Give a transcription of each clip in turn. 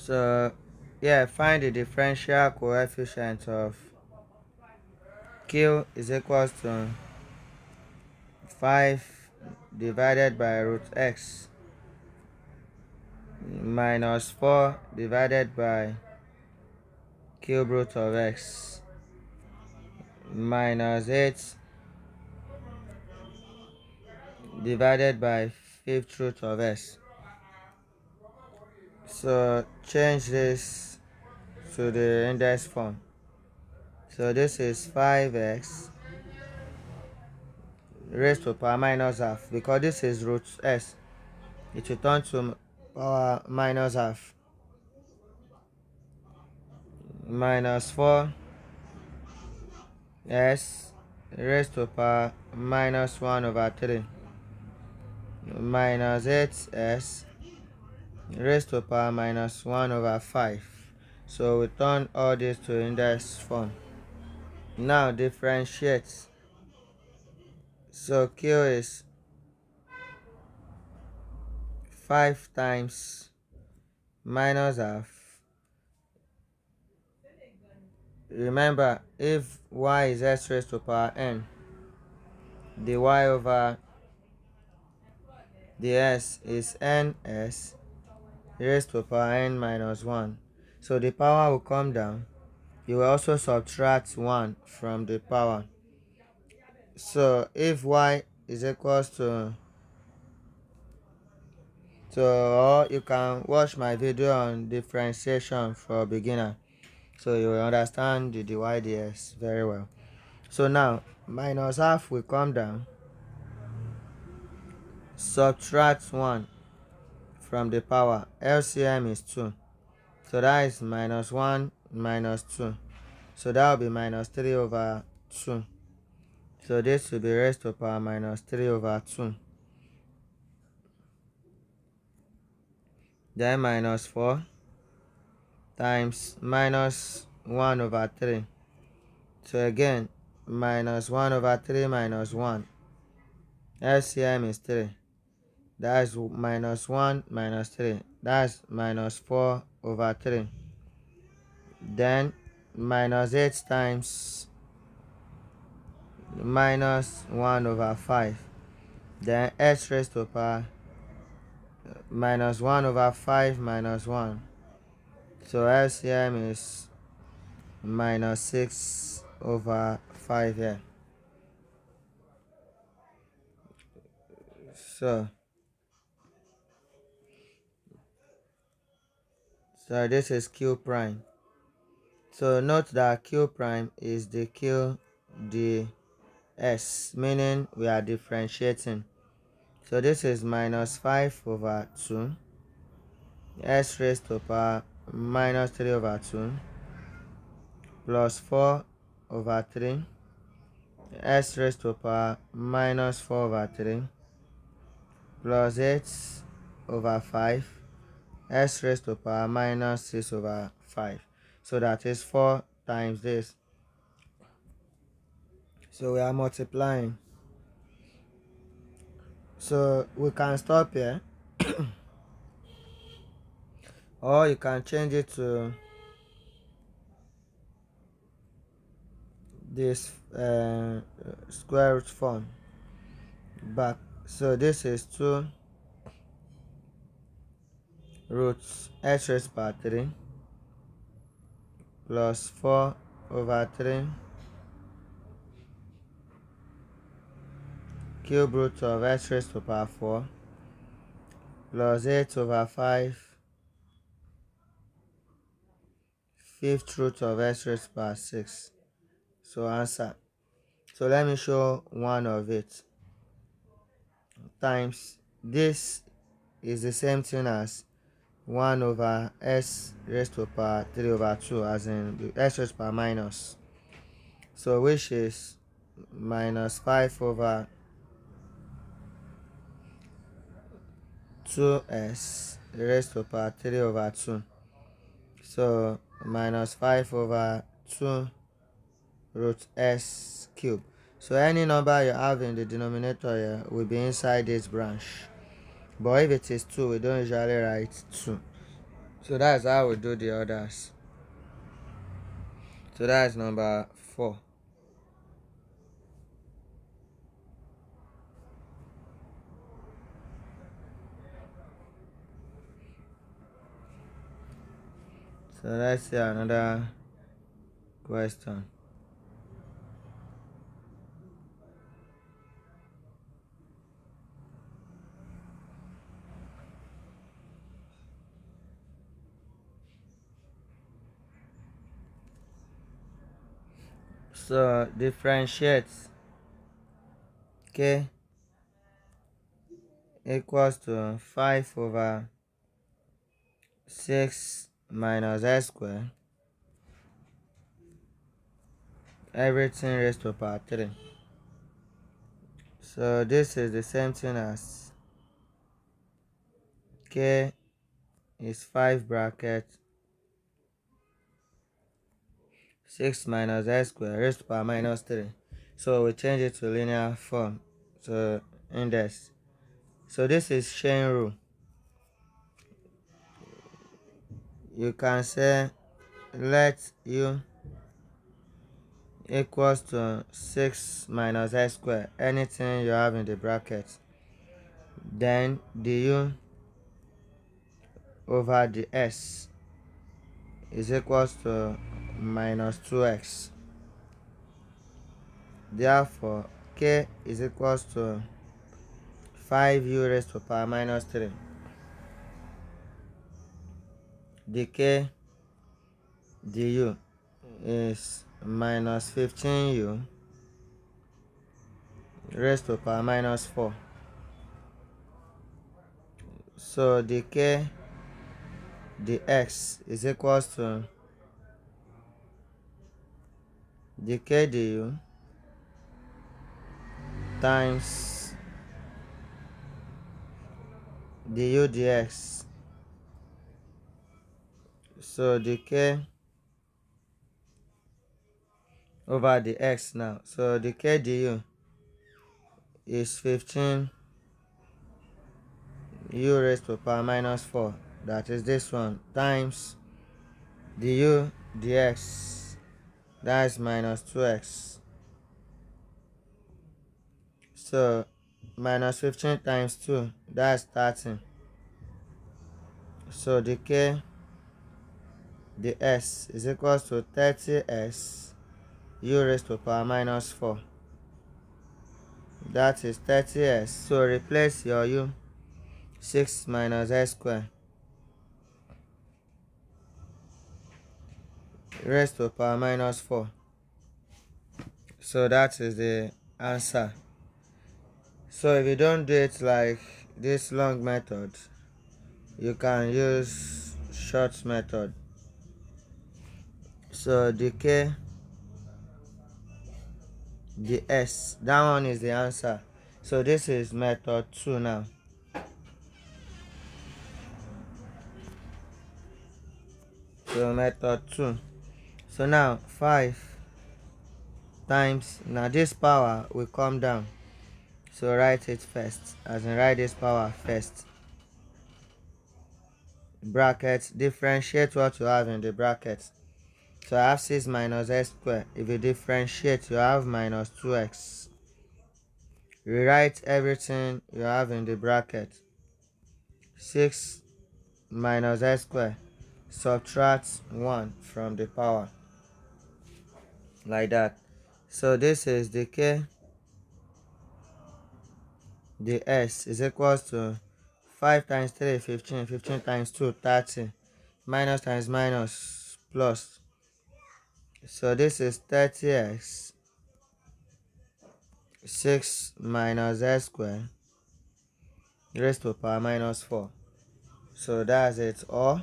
So yeah, find the differential coefficient of q is equals to 5 divided by root x minus 4 divided by cube root of x minus 8 divided by fifth root of x. So change this to the index form. So this is 5x raised to power minus half. Because this is root s, it will turn to power minus half minus 4s raised to power minus 1 over 3 minus 8s raised to power minus 1 over 5. So we turn all this to index form. Now differentiate. So q is 5 times minus half. Remember, if y is s raised to power n, the y over the s is ns raised to power n minus 1. So the power will come down. You will also subtract 1 from the power. So if y is equals to, or you can watch my video on differentiation for beginner, so you will understand the dy dx very well. So now minus half will come down, subtract 1 from the power. LCM is 2, so that is minus 1 minus 2, so that will be minus 3 over 2. So this will be raised to power minus 3 over 2. Then minus 4 times minus 1 over 3. So again, minus 1 over 3 minus 1. LCM is 3. That's minus 1 minus 3. That's minus 4 over 3. Then minus 8 times minus 1 over 5. Then x raised to power minus 1 over 5 minus 1. So LCM is minus 6 over 5 here. So this is q prime. So note that q prime is the q d s, meaning we are differentiating. So this is minus 5 over 2 s raised to power minus 3 over 2 plus 4 over 3 s raised to power minus 4 over 3 plus 8 over 5 s raised to power minus 6 over 5. So that is 4 times this. So we are multiplying. So we can stop here, or you can change it to this square root form back. So this is 2 roots x raised by 3 plus 4 over 3 cube root of x raised to power 4 plus 8 over 5 fifth root of x raised to power 6. So answer. So let me show one of it times this is the same thing as 1 over s raised to power 3 over 2, as in the s raised to power minus. So which is minus 5 over 2s raised to power 3 over 2. So minus 5 over 2 root s cube. So any number you have in the denominator here will be inside this branch. But if it is 2, we don't usually write 2. So that's how we do the others. So that's number 4. So let's see another question. So differentiate k equals to 5 over 6 minus s squared, everything raised to power 3. So this is the same thing as k is 5 bracket 6 minus s squared raised to power minus 3. So we change it to linear form. So index. So this is chain rule. You can say let u equals to 6 minus s squared, anything you have in the bracket, then du over the s is equals to minus 2x. Therefore k is equals to 5u raised to power minus 3. The k du is minus 15u raised to power minus 4. So the k dx is equals to the k du times du dx. So the k over the x now. So the k du is 15 u raised to power minus 4. That is this one times du dx. That is minus 2x. So minus 15 times 2, that's 13. So the k the s is equals to 30s u raised to power minus 4. That is 30s. So replace your u, 6 minus s squared raised to power minus 4. So that is the answer. So if you don't do it like this long method, you can use short method. So the k the s, that one is the answer. So this is method 2 now. So method 2. So now 5 times, now this power will come down. So write it first, as in write this power first. Bracket, differentiate what you have in the bracket. So I have 6 minus s squared. If you differentiate, you have minus 2x. Rewrite everything you have in the bracket. 6 minus s squared. Subtract 1 from the power. Like that. So this is the k. The s is equals to 5 times 3, 15. 15 times 2, 30. Minus times minus plus. So this is 30x. 6 minus s squared raised to power minus 4. So that's it. Or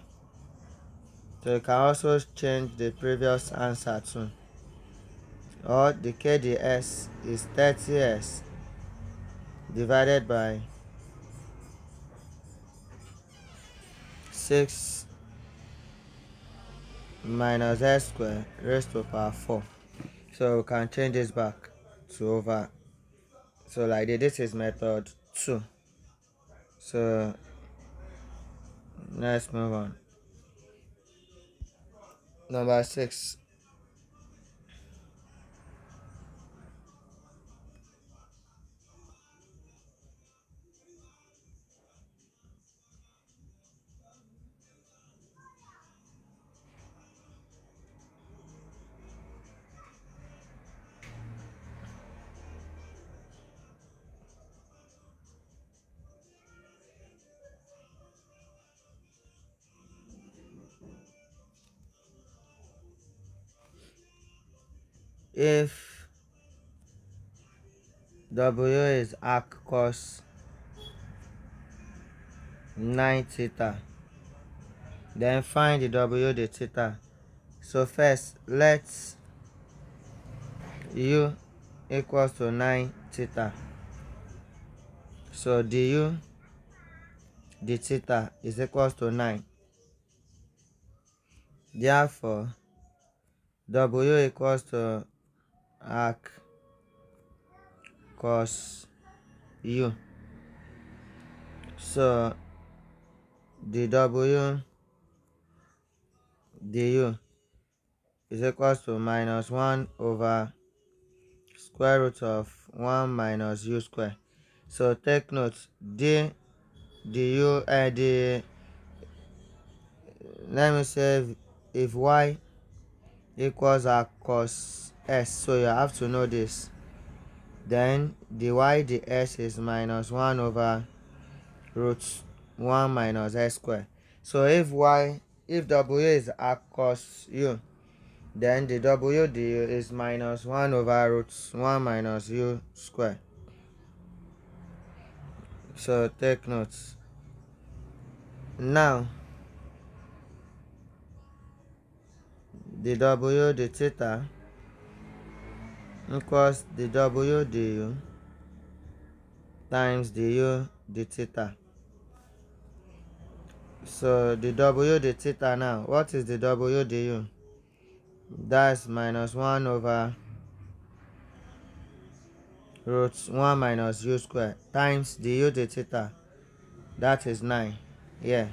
so you can also change the previous answer too. Or the kds is 30s divided by 6 minus s squared raised to power 4. So we can change this back to over. So like this is method 2. So let's move on. Number 6. If W is arc cos 9 theta, then find the W the theta. So first, let U equals to 9 theta. So du the theta is equals to 9. Therefore, W equals to arc cos U. So the W du is equals to minus 1 over square root of 1 minus u square. So take note, let me say if y equals arc cos s, so you have to know this. Then the y ds is minus 1 over root 1 minus s square. So if w is arc cos u, then the w du is minus 1 over root 1 minus u square. So take notes. Now the w the theta equals the w du times the u the theta. So the w the theta now, what is the w du? That's minus 1 over root 1 minus u square times the u the theta, that is 9. Yeah.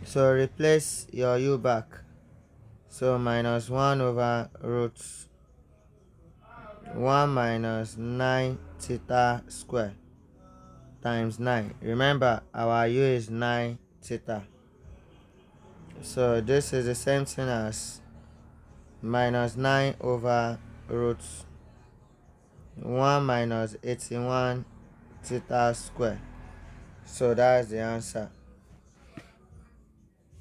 So replace your u back. So minus 1 over root 1 minus 9 theta square times 9. Remember, our u is 9 theta. So this is the same thing as minus 9 over root 1 minus 81 theta square. So that's the answer.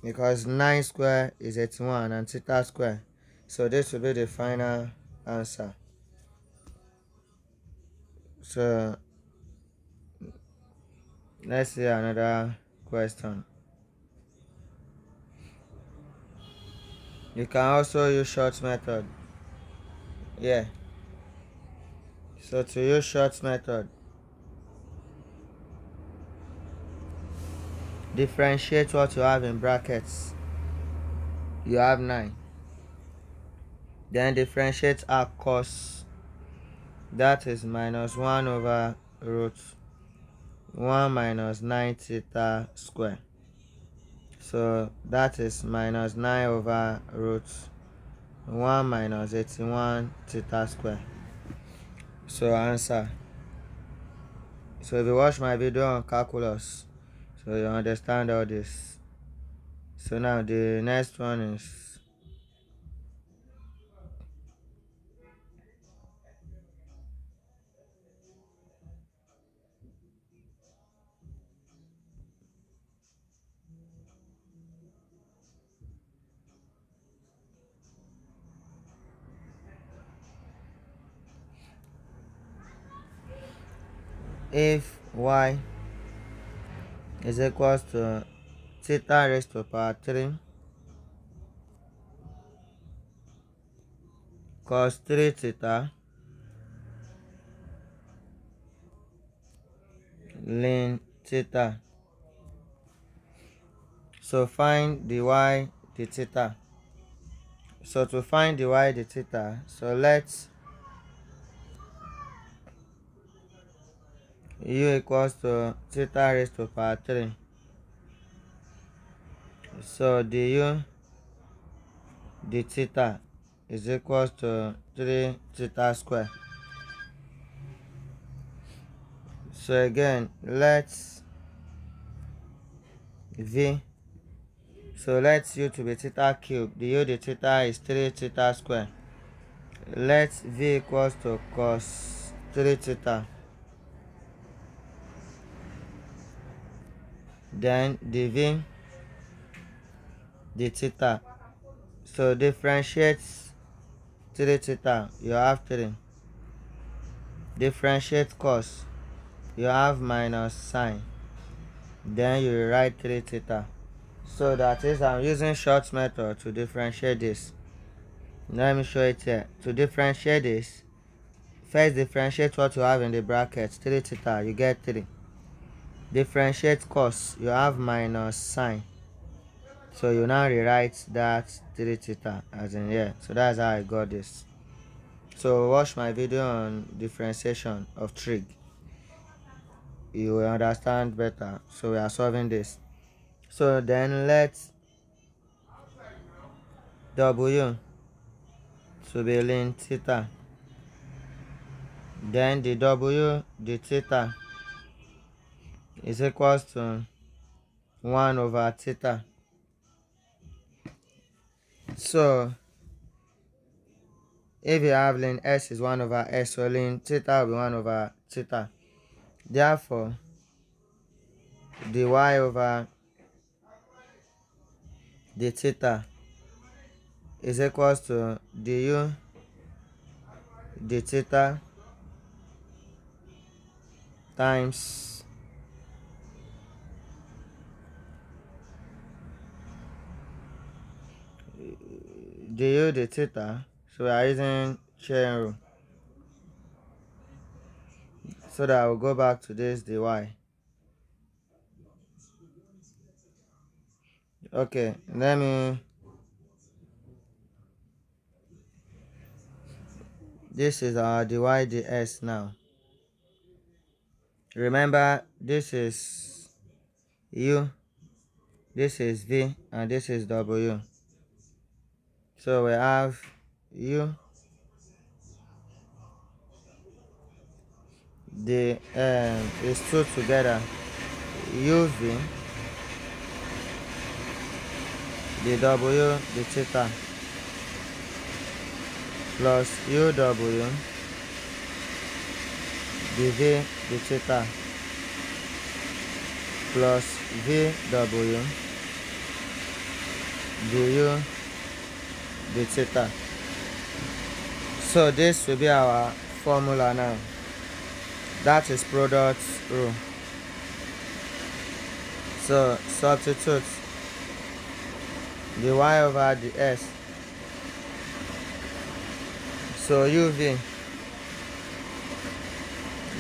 Because 9 square is 81 and theta square. So this will be the final answer. So let's see another question. You can also use short method. Yeah. So to use short method, differentiate what you have in brackets. You have 9. Then differentiate arc cos, that is minus 1 over root 1 minus 9 theta square. So that is minus 9 over root 1 minus 81 theta square. So answer. So if you watch my video on calculus, so you understand all this. So now the next one is if y is equals to theta raised to power 3 cos 3 theta ln theta. So find the y the theta. So to find the y the theta, so let u equals to theta raised to power 3. So du the theta is equals to 3 theta square. So again, let's v, so let's u to be theta cube, the u the theta is 3 theta square. Let's v equals to cos 3 theta. Then the v the theta, so differentiate 3 theta, you have 3. Differentiate cos, you have minus sine. Then you write 3 theta. So that is, I'm using short method to differentiate this. Let me show it here. To differentiate this, first differentiate what you have in the bracket, 3 theta, you get 3. Differentiate cos, you have minus sine. So you now rewrite that 3 theta as in here. So that's how I got this. So watch my video on differentiation of trig. You will understand better. So we are solving this. So then let's w to be ln theta. Then the w, the theta, is equals to 1 over theta. So if you have ln s is 1 over s, so ln theta will be 1 over theta. Therefore, dy over the theta is equals to du the theta times du the theta. So we are using chain rule, so that I will go back to this dy. Okay, let me, this is our dy ds now. Remember, this is u, this is v, and this is w. So we have u, the is 2 together, uv, the w, the theta, plus uw, the v, the theta, plus vw, the u, the theta. So this will be our formula now. That is product rule. So substitute the y over the s. So uv,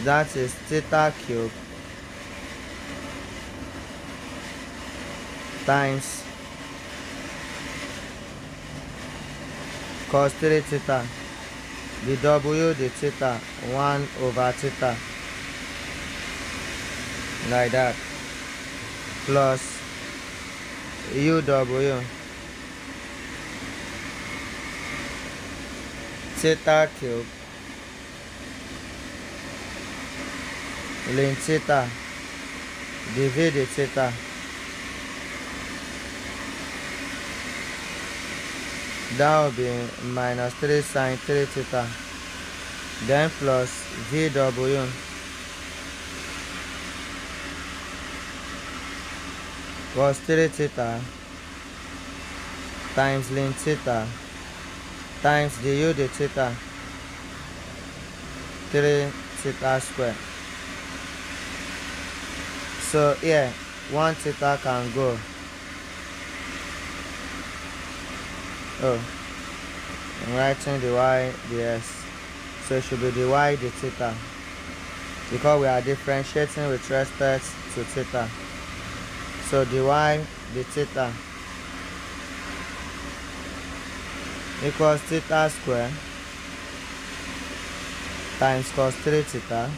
that is theta cube times cos 3 theta, the w, the theta, 1 over theta, like that, plus uw, theta cube ln theta, the v, the theta, that will be minus 3 sine 3 theta, then plus vw, cos 3 theta times ln theta times the u, the theta, 3 theta square. So here, 1 theta can go. Oh, I'm writing the y, the s. So it should be the y, the theta, because we are differentiating with respect to theta. So the y, the theta, equals theta square times cos 3 theta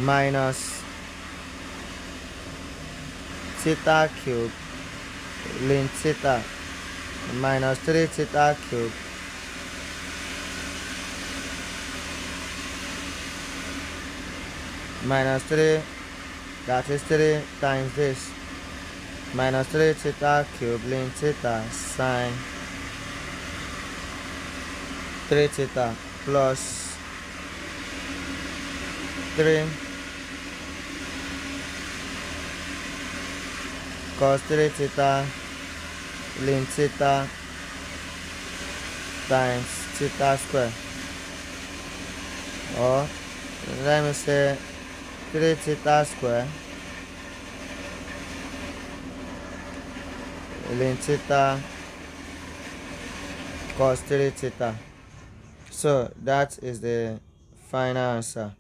minus theta cube ln theta minus 3 theta cube minus 3, that is 3 times this, minus 3 theta cube ln theta sine 3 theta plus 3 cos 3 theta ln theta times theta square, or let me say 3 theta square ln theta cos 3 theta. So that is the final answer.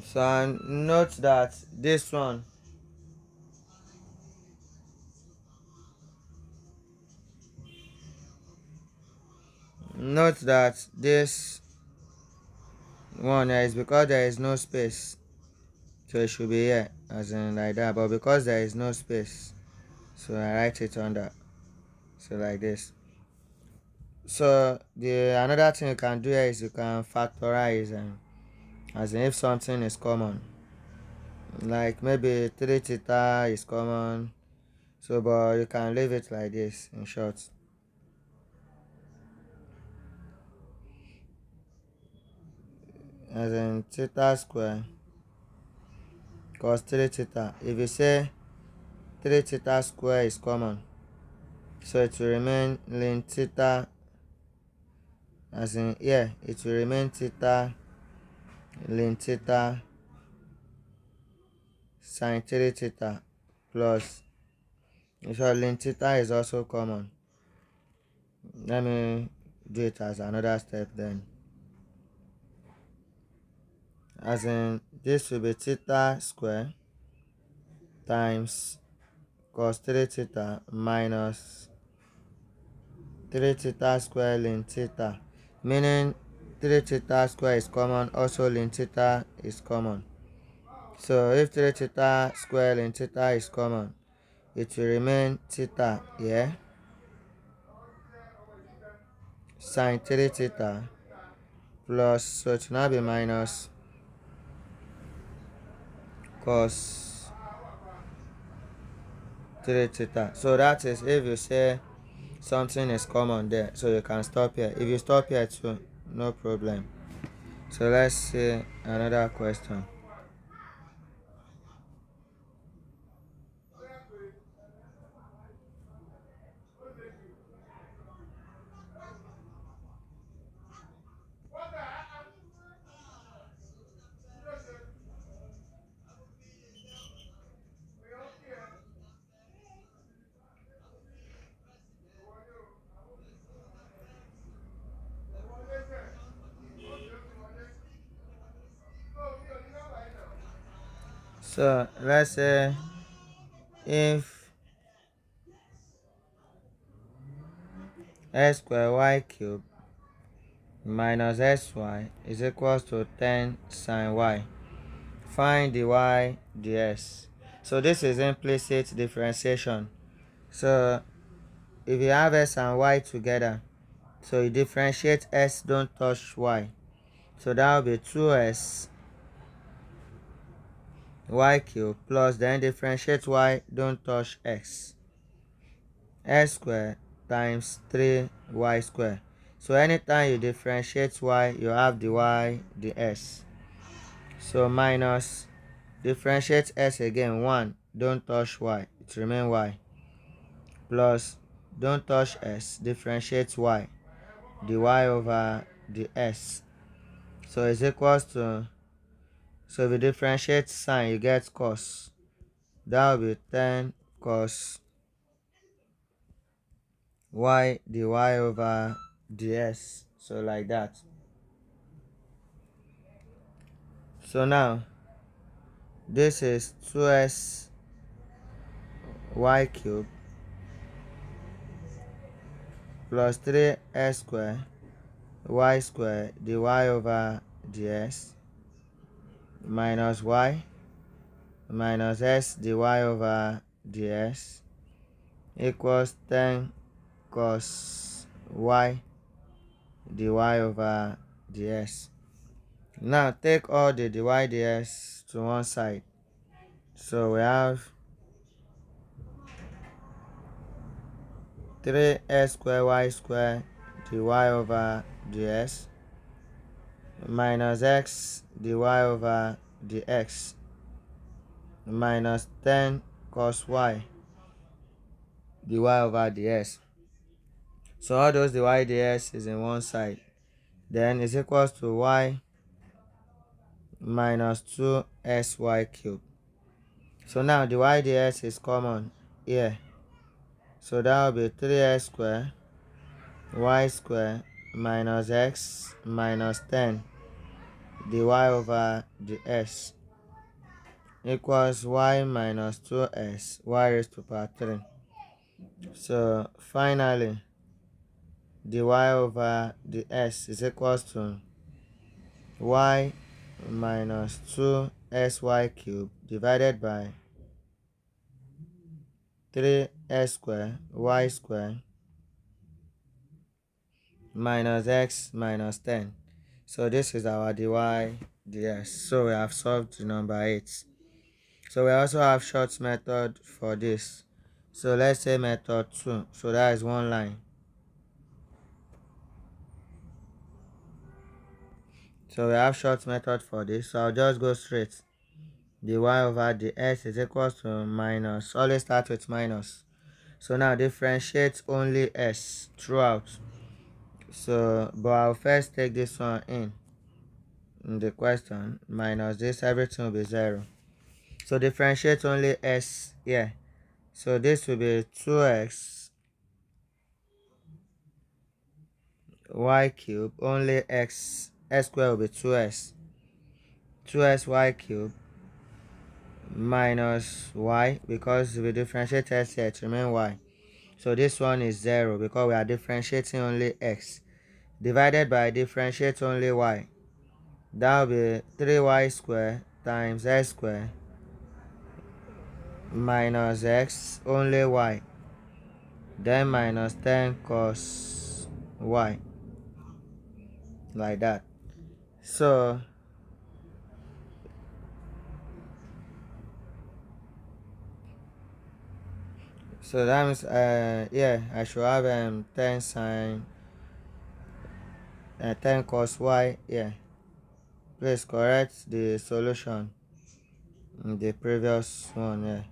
So note that this one, note that this one is because there is no space, so it should be here as in like that, but because there is no space, so I write it under, so like this. So the another thing you can do here is you can factorize, as in if something is common, like maybe 3 theta is common, so but you can leave it like this in short, as in theta square cos 3 theta. If you say 3 theta square is common, so it will remain ln theta, as in here it will remain theta ln theta sine 3 theta plus, so ln theta is also common. Let me do it as another step then, as in this will be theta square times cos 3 theta minus 3 theta square ln theta, meaning 3 theta square is common, also ln theta is common. So if 3 theta square ln theta is common, it will remain theta here sine 3 theta plus, so it will now be minus cos 3 theta. So that is if you say something is common there, so you can stop here. If you stop here too, no problem. So let's see another question. So let's say if x square y cube minus xy is equals to 10 sine y, find the y ds. So this is implicit differentiation. So if you have s and y together, so you differentiate s, don't touch y, so that will be 2s y cube plus, then differentiate y, don't touch x, x square times 3y square. So anytime you differentiate y, you have the y the s, so minus differentiate s again, 1, don't touch y, it remain y, plus don't touch s, differentiate y, the y over the s, so it's equals to, so if you differentiate sine, you get cos, that will be 10 cos y dy over ds, so like that. So now this is 2s y cube plus 3s square y square dy over ds minus y minus s dy over ds equals 10 cos y dy over dx. Now take all the dy dx to one side. So we have 3x square y square dy over dx minus x dy over dx minus 10 cos y dy over dx. So all those dy dx is in one side. Then is equals to y minus 2xy cubed. So now dy dx is common here. So that will be 3x square y square minus x minus 10 dy over dx equals y minus 2x y raised to power 3. So finally dy over dx is equals to y minus 2xy cubed divided by 3x square y square minus x minus 10. So this is our dy dx. So we have solved the number 8. So we also have short method for this. So let's say method 2. So that is one line. So we have short method for this. So I'll just go straight. Dy over dx is equals to minus. Always start with minus. So now differentiate only s throughout. So but I'll first take this one in the question. Minus this, everything will be 0. So differentiate only s here. So this will be 2x y cube, only x square will be 2s y cube minus y, because we differentiate s here to remain y. So this one is 0 because we are differentiating only x, divided by differentiate only y. That will be 3y square times x square minus x only y, then minus 10 cos y, like that. So that means yeah, I should have 10 sine 10 cos y. Yeah, please correct the solution in the previous one. Yeah,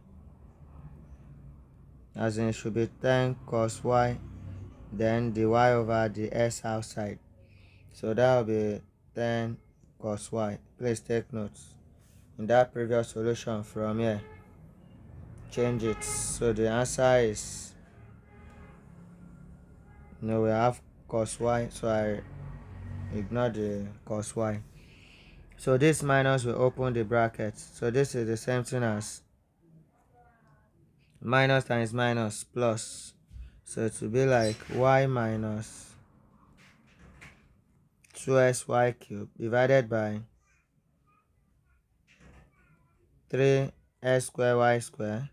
as in it should be 10 cos y, then the y over the s outside. So that will be 10 cos y. Please take notes in that previous solution. From here, change it. So the answer is no, we have cos y, so I ignore the cos y. So this minus will open the bracket. So this is the same thing as minus times minus plus. So it will be like y minus 2xy cubed divided by 3x square y square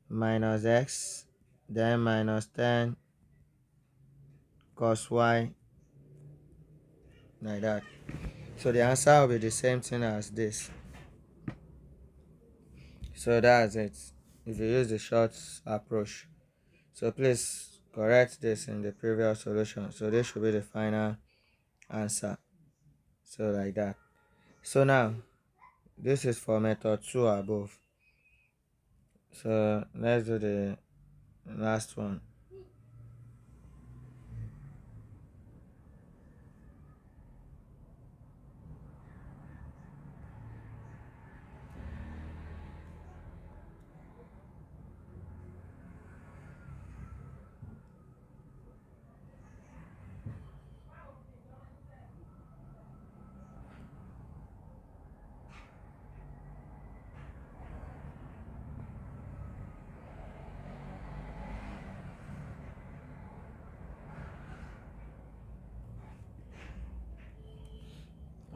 minus x, then minus 10 cos y, like that. So the answer will be the same thing as this. So that's it if you use the short approach. So please correct this in the previous solution. So this should be the final answer. So like that. So now this is for method 2 above. So let's do the last one.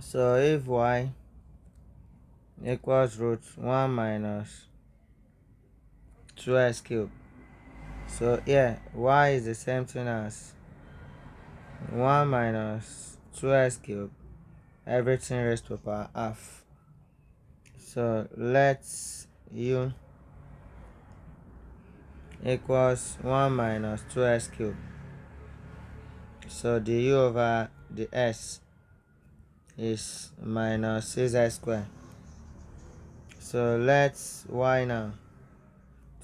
So if y equals root 1 minus 2x cubed, So yeah, y is the same thing as 1 minus 2x cubed, everything raised to power half. So let's u equals 1 minus 2x cubed. So the u over the s is minus 6x squared. So let's y now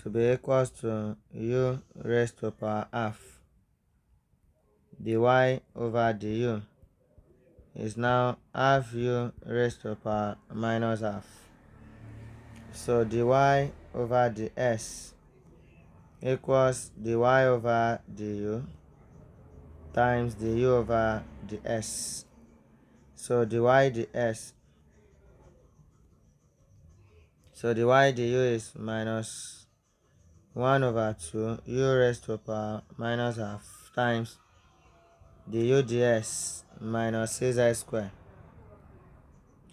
to be equals to u raised to power half. The y over the u is now half u raised to power minus half. So the y over the s equals the y over the u times the u over the s. So the y the s. So the y the u is minus 1 over 2 u raised to power minus half times the u ds minus 6x squared.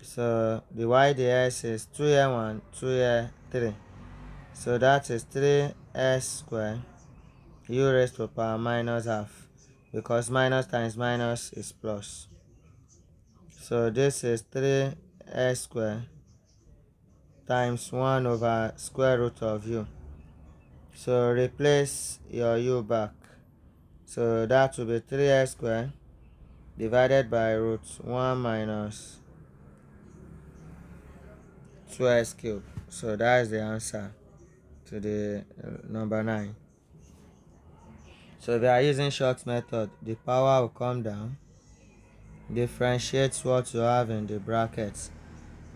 So the y ds is 2 here 1, 2 here 3. So that is 3s squared u raised to power minus half, because minus times minus is plus. So this is 3s squared times 1 over square root of u. So replace your u back. So that will be 3s squared divided by root 1 minus 2s cubed. So that is the answer to the number 9. So if you are using short method, the power will come down, differentiate what you have in the brackets,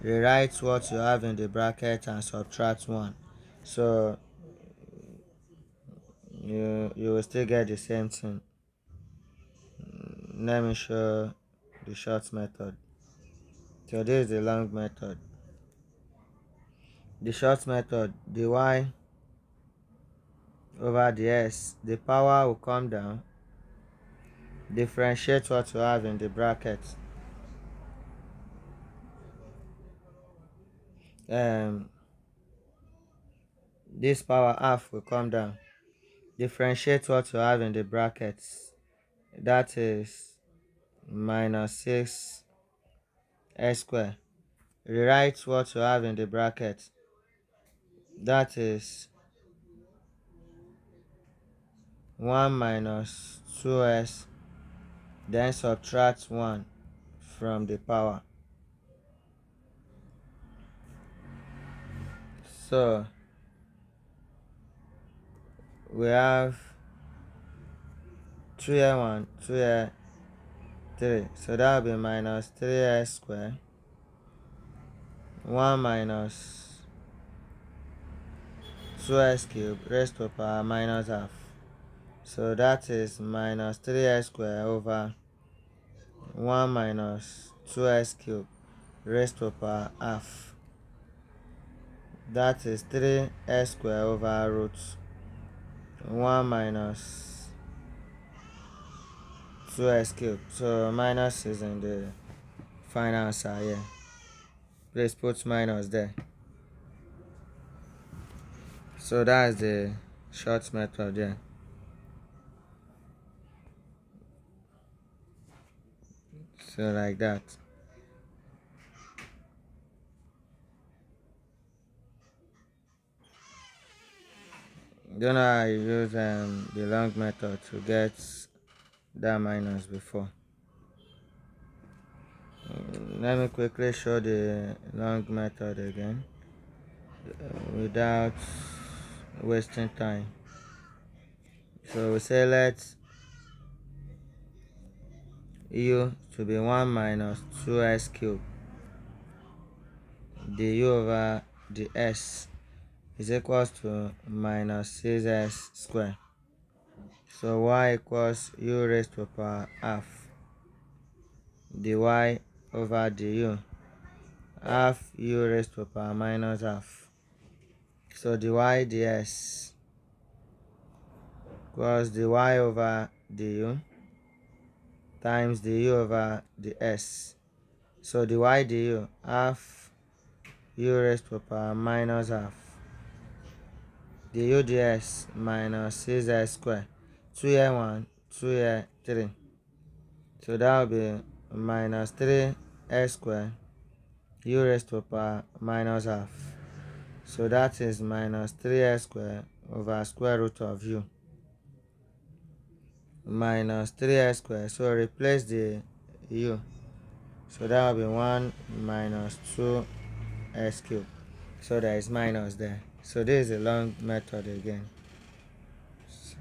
rewrite what you have in the bracket and subtract 1. So you will still get the same thing. Let me show the short method. So this is the long method. The short method, the y over the s, the power will come down, differentiate what you have in the bracket, this power half will come down, differentiate what you have in the brackets, that is minus 6 s squared, rewrite what you have in the bracket, that is 1 minus 2s, then subtract 1 from the power. So we have 2 here 1, 2 here 3. So that will be minus 3s squared, 1 minus 2s cubed raised to power minus half. So that is minus 3s squared over 1 minus 2s cubed raised to power half. That is 3s squared over root 1 minus 2s cubed. So minus is in the final answer here. Please put minus there. So that's the short method there. So like that. Don't know how I use the long method to get that minus before. Let me quickly show the long method again without wasting time. So we say let u to be 1 minus 2s cubed, the u over the s is equals to minus 6s squared. So y equals u raised to power half, the y over the u, half u raised to power minus half. So the y ds equals the y over the u times the u over the s. So the y du, half u raised to power minus half. the UDS minus 6x squared. 2 here 1, 2 here 3. So that will be minus 3x squared u raised to power minus half. So that is minus 3x squared over square root of u minus 3x squared. So replace the u. So that will be 1 minus 2x cubed. So there is minus there. So this is a long method again. So